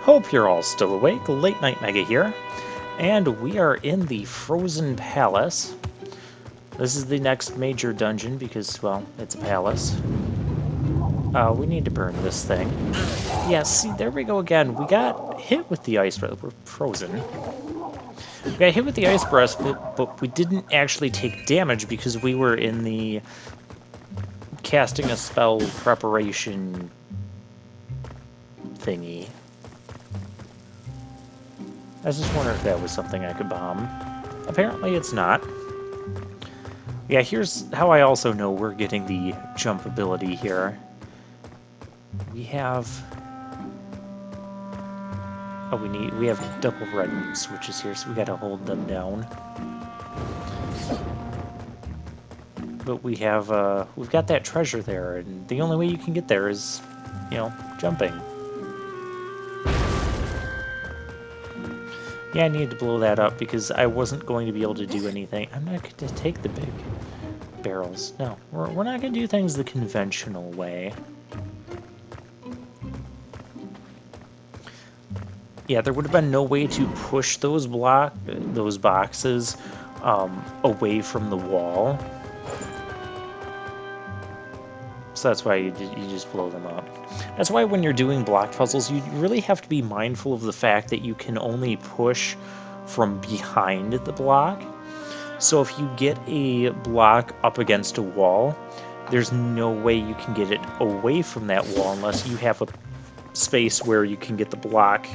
Hope you're all still awake. Late Night Mega here, and we are in the Frozen Palace. This is the next major dungeon because, well, it's a palace. We need to burn this thing. Yeah, see, there we go again. We got hit with the ice breath. We're frozen. We got hit with the ice breath, but we didn't actually take damage because we were in the casting a spell preparation thingy. I was just wondering if that was something I could bomb. Apparently it's not. Yeah, here's how I also know we're getting the jump ability here. We have... Oh, we have double red switches here, so we gotta hold them down. But we have, we've got that treasure there, and the only way you can get there is, you know, jumping. Yeah, I needed to blow that up because I wasn't going to be able to do anything. I'm not going to take the big barrels. No, we're not going to do things the conventional way. Yeah, there would have been no way to push those boxes away from the wall. So that's why you just blow them up. That's why when you're doing block puzzles, you really have to be mindful of the fact that you can only push from behind the block. So if you get a block up against a wall, there's no way you can get it away from that wall unless you have a space where you can get the block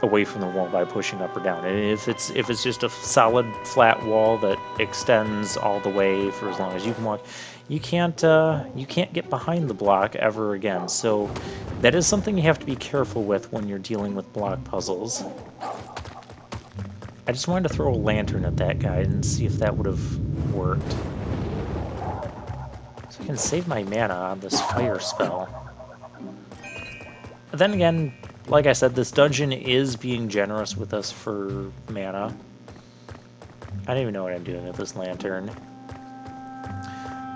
away from the wall by pushing up or down. And if it's just a solid flat wall that extends all the way for as long as you can walk, you can't get behind the block ever again. So that is something you have to be careful with when you're dealing with block puzzles. I just wanted to throw a lantern at that guy and see if that would have worked. So I can save my mana on this fire spell. But then again, like I said, this dungeon is being generous with us for mana. I don't even know what I'm doing with this lantern.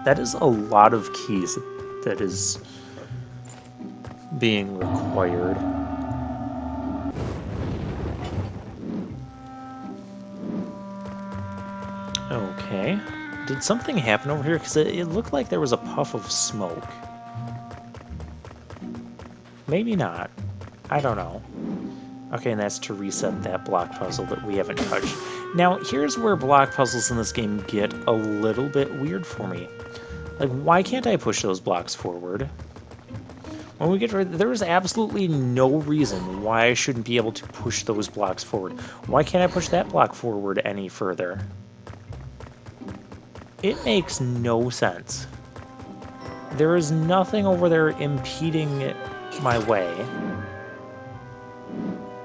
That is a lot of keys that is being required. Okay. Did something happen over here? Because it looked like there was a puff of smoke. Maybe not. I don't know. Okay, and that's to reset that block puzzle that we haven't touched. Now, here's where block puzzles in this game get a little bit weird for me. Like, why can't I push those blocks forward? When we get to, there is absolutely no reason why I shouldn't be able to push those blocks forward. Why can't I push that block forward any further? It makes no sense. There is nothing over there impeding my way.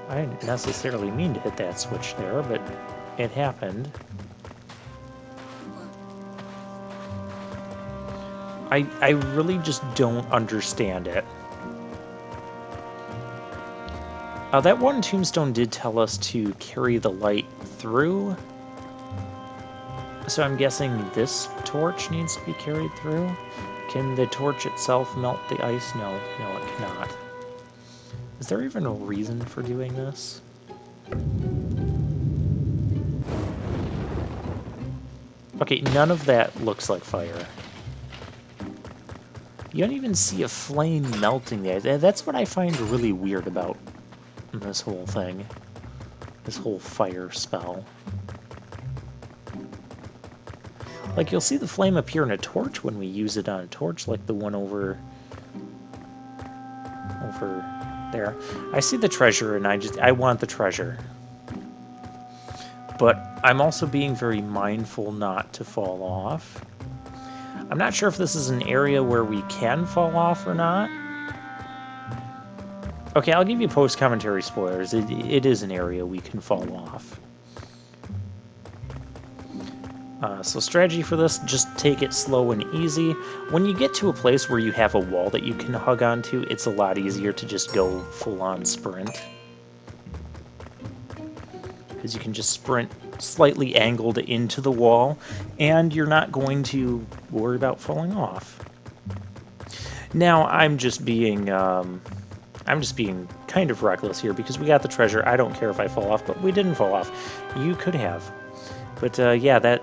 I didn't necessarily mean to hit that switch there, but it happened. I really just don't understand it. That one tombstone did tell us to carry the light through. So I'm guessing this torch needs to be carried through. Can the torch itself melt the ice? No, it cannot. Is there even a reason for doing this? Okay, none of that looks like fire. You don't even see a flame melting the ice. That's what I find really weird about this whole thing. This whole fire spell. Like, you'll see the flame appear in a torch when we use it on a torch, like the one over there. I see the treasure, and I want the treasure. But I'm also being very mindful not to fall off. I'm not sure if this is an area where we can fall off or not. Okay, I'll give you post-commentary spoilers. It is an area we can fall off. So strategy for this, just take it slow and easy. When you get to a place where you have a wall that you can hug onto, it's a lot easier to just go full-on sprint. Because you can just sprint slightly angled into the wall, and you're not going to worry about falling off. Now, I'm just being kind kind of reckless here because we got the treasure. I don't care if I fall off, but we didn't fall off. You could have. But yeah, that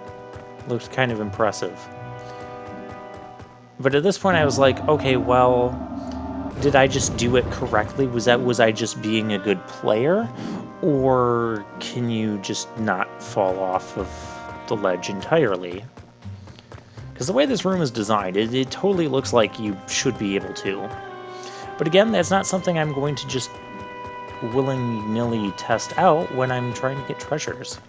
looked kind of impressive. But at this point I was like, okay, well, did I just do it correctly? Was I just being a good player? Or can you just not fall off of the ledge entirely? Because the way this room is designed, it totally looks like you should be able to. But again, that's not something I'm going to just willy-nilly test out when I'm trying to get treasures.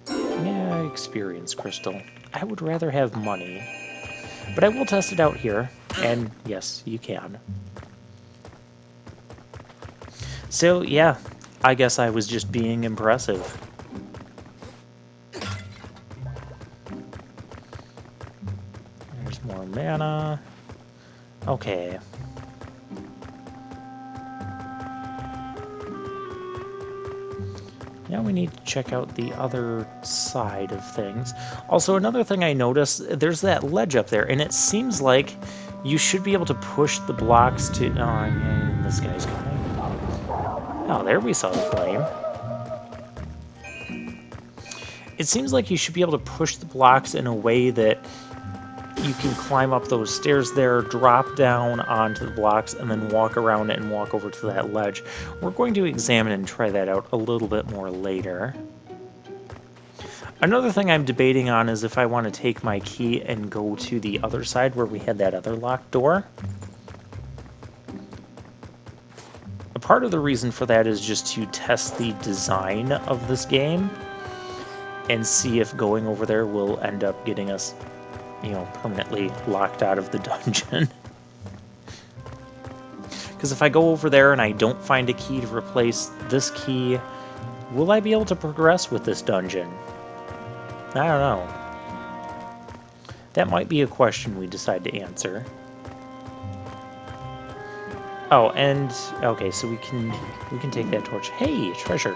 Yeah, experience crystal. I would rather have money. But I will test it out here, and yes, you can. So, yeah, I guess I was just being impressive. There's more mana. Okay. Now we need to check out the other side of things. Also, another thing I noticed, there's that ledge up there, and it seems like you should be able to push the blocks to... Oh, yeah, this guy's coming. Oh, there we saw the flame. It seems like you should be able to push the blocks in a way that you can climb up those stairs there, drop down onto the blocks, and then walk around it and walk over to that ledge. We're going to examine and try that out a little bit more later. Another thing I'm debating on is if I want to take my key and go to the other side where we had that other locked door. A part of the reason for that is just to test the design of this game and see if going over there will end up getting us, you know, permanently locked out of the dungeon. Because if I go over there and I don't find a key to replace this key, will I be able to progress with this dungeon? I don't know. That might be a question we decide to answer. Oh, and okay, so we can take that torch. Hey, treasure.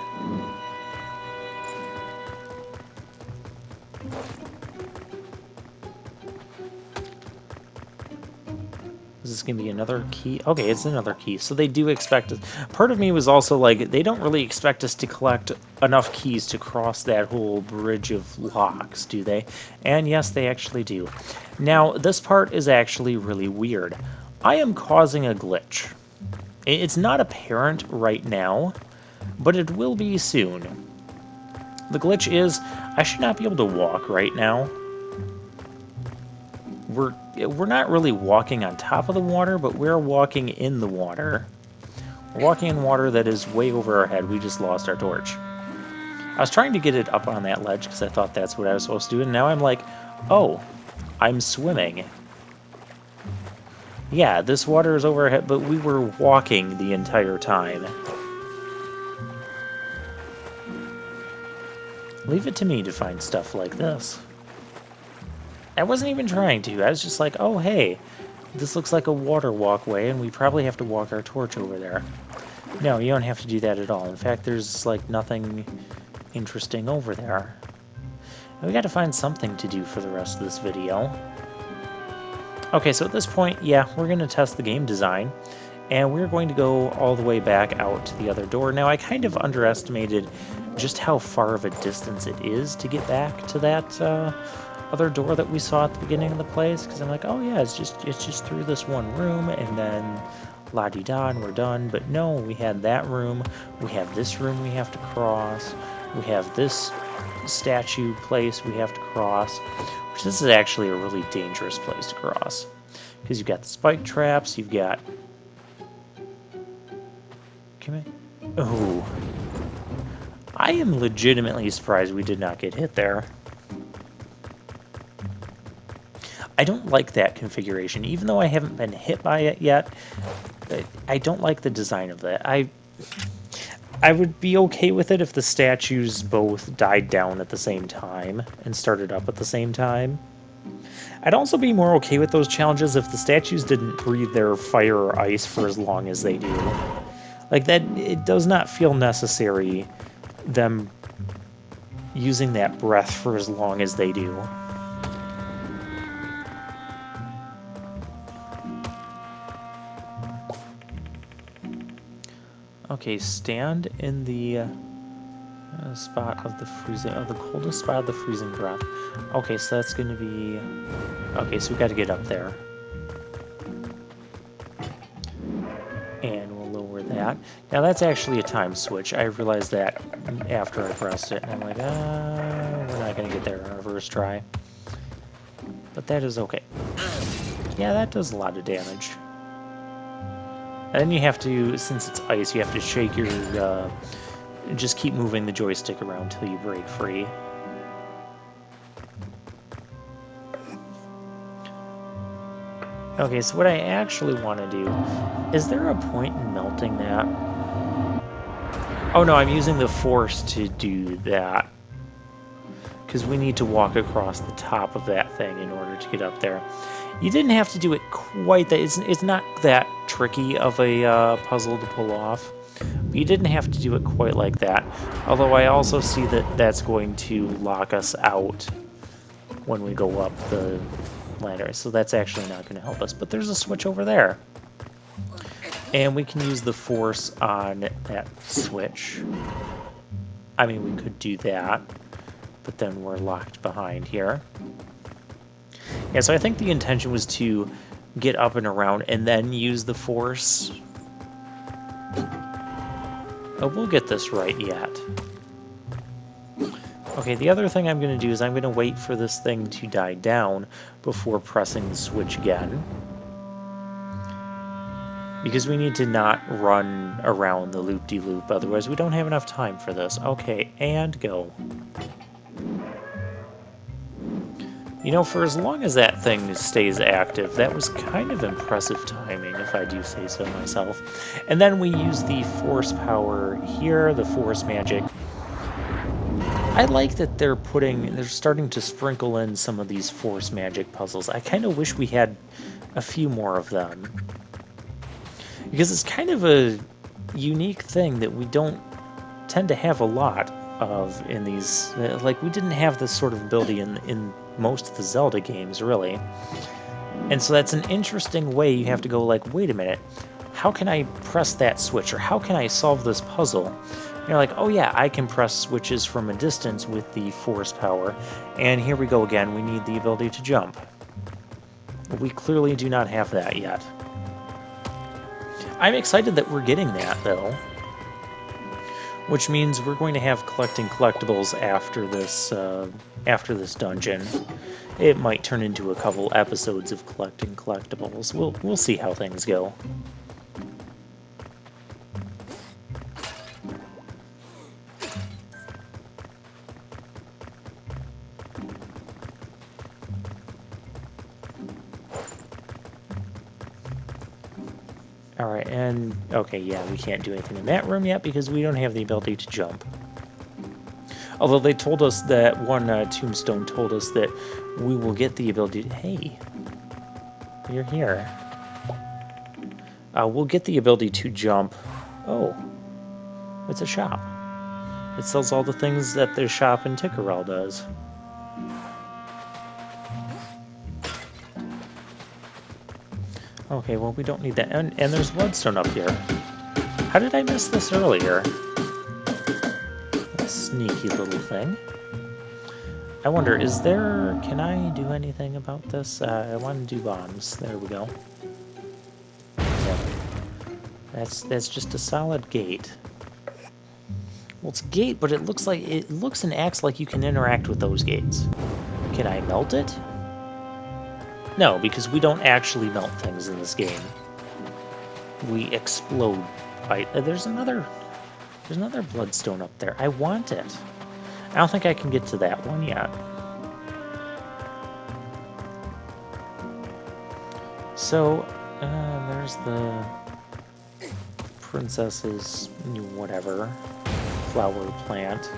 Is this gonna be another key? Okay, it's another key. So they do expect us. Part of me was also like, they don't really expect us to collect enough keys to cross that whole bridge of locks, do they? And yes, they actually do. Now, this part is actually really weird. I am causing a glitch. It's not apparent right now, but it will be soon. The glitch is, I should not be able to walk right now. We're not really walking on top of the water, but we're walking in the water. We're walking in water that is way over our head. We just lost our torch. I was trying to get it up on that ledge because I thought that's what I was supposed to do, and now I'm like, oh, I'm swimming. Yeah, this water is over our head, but we were walking the entire time. Leave it to me to find stuff like this. I wasn't even trying to. I was just like, oh, hey, this looks like a water walkway, and we probably have to walk our torch over there. No, you don't have to do that at all. In fact, there's, like, nothing interesting over there. And we got to find something to do for the rest of this video. Okay, so at this point, yeah, we're going to test the game design, and we're going to go all the way back out to the other door. Now, I kind of underestimated just how far of a distance it is to get back to that other door that we saw at the beginning of the place, because I'm like, oh yeah, it's just through this one room, and then la-di-da, and we're done. But no, we had that room, we have this room we have to cross, we have this statue place we have to cross, which this is actually a really dangerous place to cross, because you've got the spike traps, you've got... Come in. Oh. I am legitimately surprised we did not get hit there. I don't like that configuration, even though I haven't been hit by it yet. I don't like the design of that. I would be okay with it if the statues both died down at the same time and started up at the same time. I'd also be more okay with those challenges if the statues didn't breathe their fire or ice for as long as they do. Like that, it does not feel necessary, them using that breath for as long as they do. Okay, stand in the spot of the freezing, the coldest spot of the freezing breath. Okay, so that's going to be... Okay, so we got to get up there. And we'll lower that. Now that's actually a time switch. I realized that after I pressed it, and I'm like, we're not going to get there on our first try. But that is okay. Yeah, that does a lot of damage. And then you have to, since it's ice, you have to shake your, just keep moving the joystick around till you break free. Okay, so what I actually want to do, is there a point in melting that? Oh no, I'm using the force to do that. Because we need to walk across the top of that thing in order to get up there. You didn't have to do it quite that, it's not that tricky of a puzzle to pull off. But you didn't have to do it quite like that. Although I also see that that's going to lock us out when we go up the ladder. So that's actually not going to help us. But there's a switch over there. And we can use the force on that switch. I mean, we could do that. But then we're locked behind here. Yeah, so I think the intention was to get up and around and then use the force. Oh, we'll get this right yet. Okay, the other thing I'm going to do is I'm going to wait for this thing to die down before pressing the switch again. Because we need to not run around the loop-de-loop, otherwise we don't have enough time for this. Okay, and go. You know, for as long as that thing stays active, that was kind of impressive timing, if I do say so myself. And then we use the force power here, the force magic. I like that they're starting to sprinkle in some of these force magic puzzles. I kind of wish we had a few more of them. Because it's kind of a unique thing that we don't tend to have a lot of in these. Like, we didn't have this sort of ability in most of the Zelda games, really. And so that's an interesting way. You have to go like, wait a minute, how can I press that switch? Or how can I solve this puzzle? And you're like, oh yeah, I can press switches from a distance with the force power. And here we go again, we need the ability to jump. We clearly do not have that yet. I'm excited that we're getting that, though. Which means we're going to have collecting collectibles after this dungeon. It might turn into a couple episodes of collecting collectibles. We'll see how things go. Alright, and okay, yeah, we can't do anything in that room yet because we don't have the ability to jump. Although they told us that one tombstone told us that we will get the ability to... Hey, you're here. We'll get the ability to jump. Oh, it's a shop. It sells all the things that the shop in Tikkerel does. Okay, well, we don't need that. And there's bloodstone up here. How did I miss this earlier? That sneaky little thing. I wonder, is there... Can I do anything about this? I want to do bombs. There we go. Yeah. That's just a solid gate. Well, it's a gate, but it looks and acts like you can interact with those gates. Can I melt it? No, because we don't actually melt things in this game. We explode. There's another bloodstone up there. I want it. I don't think I can get to that one yet. So, there's the princess's whatever flower plant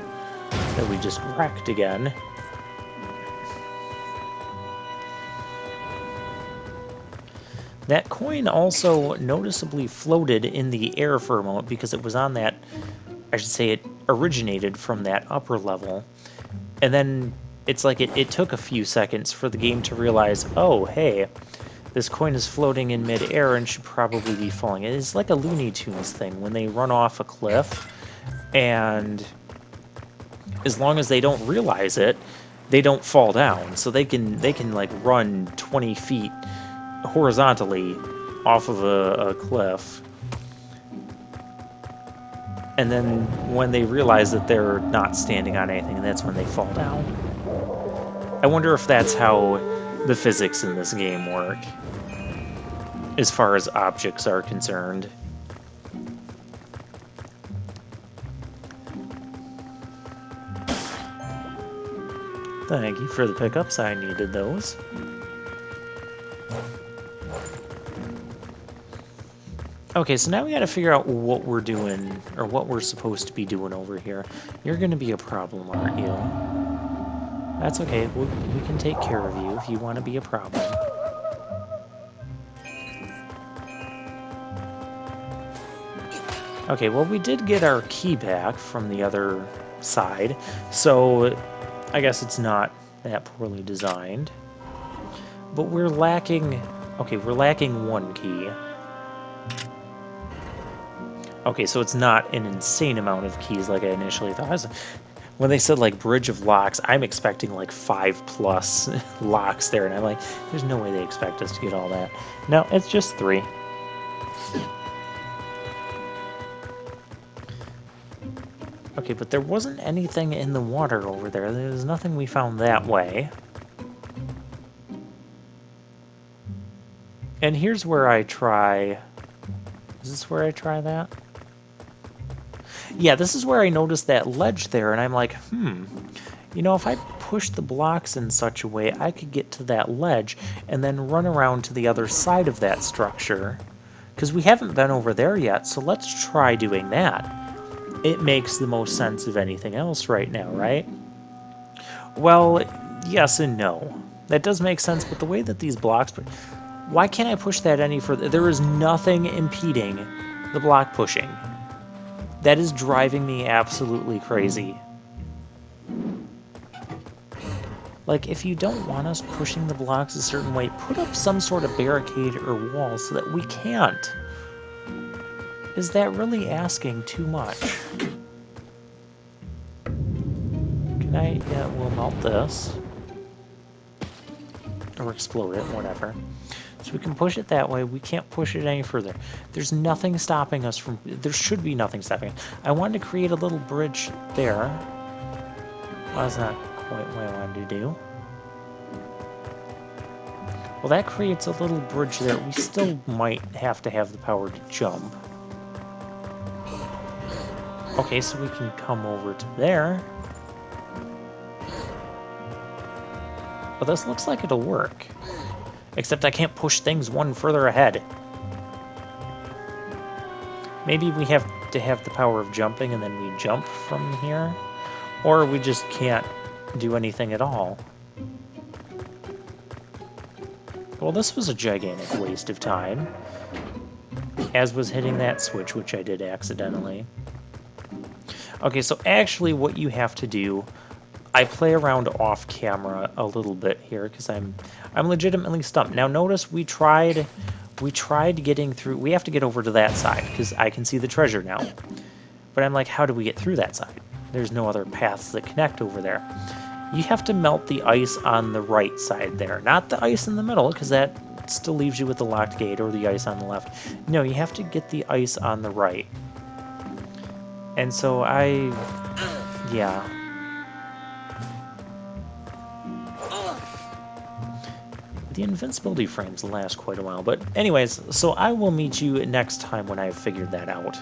that we just wrecked again. That coin also noticeably floated in the air for a moment because it was on that, I should say it originated from that upper level. And then it's like it took a few seconds for the game to realize, oh, hey, This coin is floating in midair and should probably be falling. It's like a Looney Tunes thing when they run off a cliff, and as long as they don't realize it, they don't fall down. So they can like run 20 feet horizontally off of a cliff. And then when they realize that they're not standing on anything, that's when they fall down. I wonder if that's how the physics in this game work, as far as objects are concerned. Thank you for the pickups, I needed those. Okay, so now we gotta figure out what we're doing, or what we're supposed to be doing over here. You're gonna be a problem, aren't you? That's okay, we can take care of you if you want to be a problem. Okay, well, we did get our key back from the other side, so I guess it's not that poorly designed. But we're lacking... Okay, we're lacking one key. Okay, so it's not an insane amount of keys like I initially thought. When they said, like, Bridge of Locks, I'm expecting, like, 5+ locks there, and I'm like, there's no way they expect us to get all that. No, it's just 3. Okay, but there wasn't anything in the water over there. There's nothing we found that way. And here's where I try... Is this where I try that? Yeah, this is where I noticed that ledge there, and I'm like, you know, if I push the blocks in such a way, I could get to that ledge and then run around to the other side of that structure. Because we haven't been over there yet, so let's try doing that. It makes the most sense of anything else right now, right? Well, yes and no. That does make sense, but the way that these blocks... Why can't I push that any further? There is nothing impeding the block pushing. That is driving me absolutely crazy. Like, if you don't want us pushing the blocks a certain way, put up some sort of barricade or wall so that we can't. Is that really asking too much? Can I... Yeah, we'll melt this. Or explode it, whatever. So we can push it that way. We can't push it any further. There's nothing stopping us from... There should be nothing stopping us. I wanted to create a little bridge there. Well, that's not quite what I wanted to do. Well, that creates a little bridge there. We still might have to have the power to jump. Okay, so we can come over to there. Well, this looks like it'll work. Except I can't push things one further ahead. Maybe we have to have the power of jumping and then we jump from here. Or we just can't do anything at all. Well, this was a gigantic waste of time. As was hitting that switch, which I did accidentally. Okay, so actually what you have to do... I play around off camera a little bit here because I'm legitimately stumped. Now notice we tried getting through. We have to get over to that side because I can see the treasure now. But I'm like, how do we get through that side? There's no other paths that connect over there. You have to melt the ice on the right side there, not the ice in the middle because that still leaves you with the locked gate, or the ice on the left. No, you have to get the ice on the right. And so yeah. The invincibility frames last quite a while, but anyways, so I will meet you next time when I've figured that out.